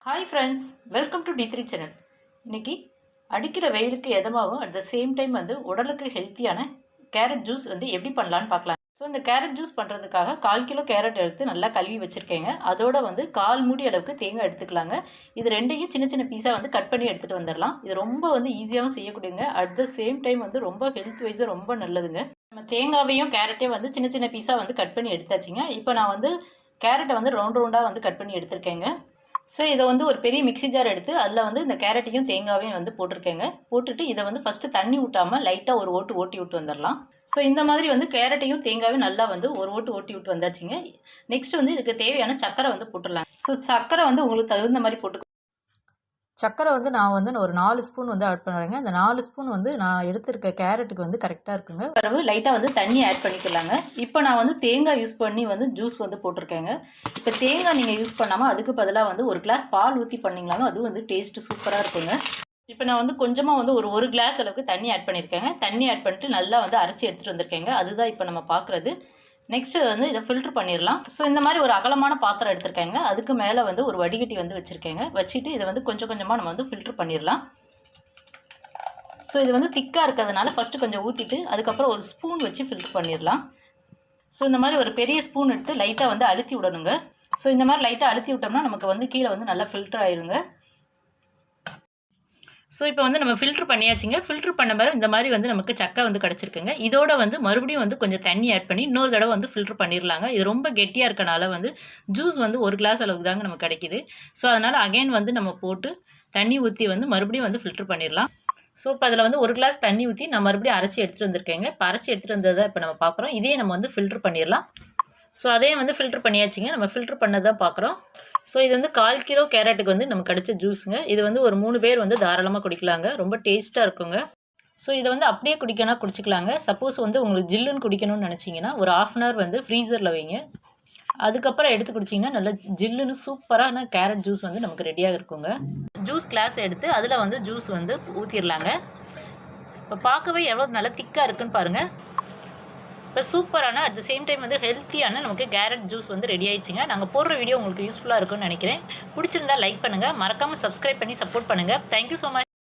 Hi friends, welcome to D3 channel. இன்றைக்கி அடிக்கிற வெயிலுக்கு எதமாகவும் அட் த சேம் டைம் உடலுக்கு ஹெல்த்தியான கேரட் ஜூஸ் எப்படி பண்ணலான்னு பார்க்கலாம். ஸோ இந்த கேரட் ஜூஸ் பண்ணுறதுக்காக 1/4 கிலோ கேரட் எடுத்து நல்லா கழுவி வச்சுருக்கேங்க. அதோட 1/4 மூடி அளவுக்கு தேங்காய் எடுத்துக்கலாங்க. இது ரெண்டையும் சின்ன சின்ன பீஸாக கட் பண்ணி எடுத்துகிட்டு வந்துடலாம். இது ரொம்ப ஈஸியாகவும் செய்யக்கூடியங்க. அட் த சேம் டைம் ரொம்ப ஹெல்த் வைஸாக ரொம்ப நல்லதுங்க. நம்ம தேங்காவையும் கேரட்டையும் சின்ன சின்ன பீஸாக கட் பண்ணி எடுத்தாச்சுங்க. இப்போ நான் கேரட்டை ரவுண்ட் ரவுண்டாக கட் பண்ணி எடுத்திருக்கேங்க. ஸோ இதை ஒரு பெரிய மிக்ஸி ஜார் எடுத்து அதில் இந்த கேரட்டையும் தேங்காவையும் போட்டிருக்கேங்க. போட்டுட்டு இதை ஃபஸ்ட்டு தண்ணி ஊட்டாமல் லைட்டாக ஒரு ஓட்டு ஓட்டி விட்டு வந்துடலாம். ஸோ இந்த மாதிரி கேரட்டையும் தேங்காவையும் நல்லா ஒரு ஓட்டு ஓட்டி விட்டு வந்தாச்சுங்க. நெக்ஸ்ட் இதுக்கு தேவையான சக்கரை போட்டுடலாம். ஸோ சக்கரை உங்களுக்கு தகுந்த மாதிரி போட்டு சக்கரை நான் ஒரு 4 ஸ்பூன் ஆட் பண்ணுறேங்க. அந்த 4 ஸ்பூன் நான் எடுத்திருக்க கேரட்டுக்கு கரெக்டாக இருக்குங்க. பிறகு லைட்டாக தண்ணி ஆட் பண்ணிக்கலாங்க. இப்போ நான் தேங்காய் யூஸ் பண்ணி ஜூஸ் போட்டிருக்கேங்க. இப்போ தேங்காய் நீங்கள் யூஸ் பண்ணாமல் அதுக்கு பதிலாக ஒரு கிளாஸ் பால் ஊற்றி பண்ணிங்களாலும் அது டேஸ்ட்டு சூப்பராக இருக்குங்க. இப்போ நான் கொஞ்சமாக ஒரு கிளாஸ் அளவுக்கு தண்ணி ஆட் பண்ணியிருக்கேங்க. தண்ணி ஆட் பண்ணிட்டு நல்லா அரைச்சி எடுத்துகிட்டு வந்திருக்கேங்க. அதுதான் இப்போ நம்ம பார்க்குறது. நெக்ஸ்ட்டு இதை ஃபில்ட்ரு பண்ணிடலாம். ஸோ இந்த மாதிரி ஒரு அகலமான பாத்திரம் எடுத்திருக்கேங்க. அதுக்கு மேலே ஒரு வடிகட்டி வச்சுருக்கேங்க. வச்சுட்டு இதை கொஞ்சம் கொஞ்சமாக நம்ம ஃபில்ட்ரு பண்ணிடலாம். ஸோ இது திக்காக இருக்கிறதுனால ஃபஸ்ட்டு கொஞ்சம் ஊற்றிட்டு அதுக்கப்புறம் ஒரு ஸ்பூன் வச்சு ஃபில்ட்ரு பண்ணிடலாம். ஸோ இந்த மாதிரி ஒரு பெரிய ஸ்பூன் எடுத்து லைட்டாக அழுத்தி விடணுங்க. ஸோ இந்த மாதிரி லைட்டாக அழுத்தி விட்டோம்னா நமக்கு கீழே நல்லா ஃபில்ட்ரு ஆயிருங்க. ஸோ இப்போ நம்ம ஃபில்ட்ரு பண்ணியாச்சுங்க. ஃபில்ட்ரு பண்ண பிறகு இந்த மாதிரி நமக்கு சக்கை கிடச்சிருக்குங்க. இதோட மறுபடியும் கொஞ்சம் தண்ணி ஆட் பண்ணி இன்னொரு தடவை ஃபில்ட்ரு பண்ணிடலாங்க. இது ரொம்ப கெட்டியாக இருக்கனால ஜூஸ் ஒரு கிளாஸ் அளவுக்கு தாங்க நமக்கு கிடைக்கிது. ஸோ அதனால் அகைன் நம்ம போட்டு தண்ணி ஊற்றி மறுபடியும் ஃபில்ட்ரு பண்ணிடலாம். ஸோ இப்போ அதில் ஒரு கிளாஸ் தண்ணி ஊற்றி நான் மறுபடியும் அரைச்சி எடுத்துகிட்டு வந்திருக்கேங்க. இப்போ அரைச்சி எடுத்துகிட்டு வந்ததை இப்போ நம்ம பார்க்குறோம். இதே நம்ம ஃபில்ட்ரு பண்ணிடலாம். ஸோ அதையும் ஃபில்ட்ரு பண்ணியாச்சுங்க. நம்ம ஃபில்ட்ரு பண்ணதான் பார்க்குறோம். ஸோ இது 1/4 கிலோ கேரட்டுக்கு நமக்கு கிடைச்ச ஜூஸுங்க. இது ஒரு 3 பேர் தாராளமாக குடிக்கலாங்க. ரொம்ப டேஸ்ட்டாக இருக்குங்க. ஸோ இதை அப்படியே குடிக்கணும் குடிச்சிக்கலாங்க. சப்போஸ் உங்களுக்கு ஜில்லுன்னு குடிக்கணும்னு நினச்சிங்கன்னா ஒரு 1/2 அன் ஹவர் ஃப்ரீசரில் வைங்க. அதுக்கப்புறம் எடுத்து குடிச்சிங்கன்னா நல்லா ஜில்லுன்னு சூப்பரான கேரட் ஜூஸ் நமக்கு ரெடியாக இருக்குங்க. ஜூஸ் கிளாஸ் எடுத்து அதில் ஜூஸ் ஊற்றிடலாங்க. இப்போ பார்க்கவே எவ்வளோ நல்லா திக்காக இருக்குன்னு பாருங்கள். இப்போ சூப்பரான அட் த சேம் டைம் ஹெல்த்தியான நமக்கு கேரட் ஜூஸ் ரெடி ஆயிடுச்சுங்க. நாங்கள் போடுற வீடியோ உங்களுக்கு யூஸ்ஃபுல்லாக இருக்கும்னு நினைக்கிறேன். பிடிச்சிருந்தா லைக் பண்ணுங்கள். மறக்காமல் சப்ஸ்கிரைப் பண்ணி சப்போர்ட் பண்ணுங்கள். Thank you so much.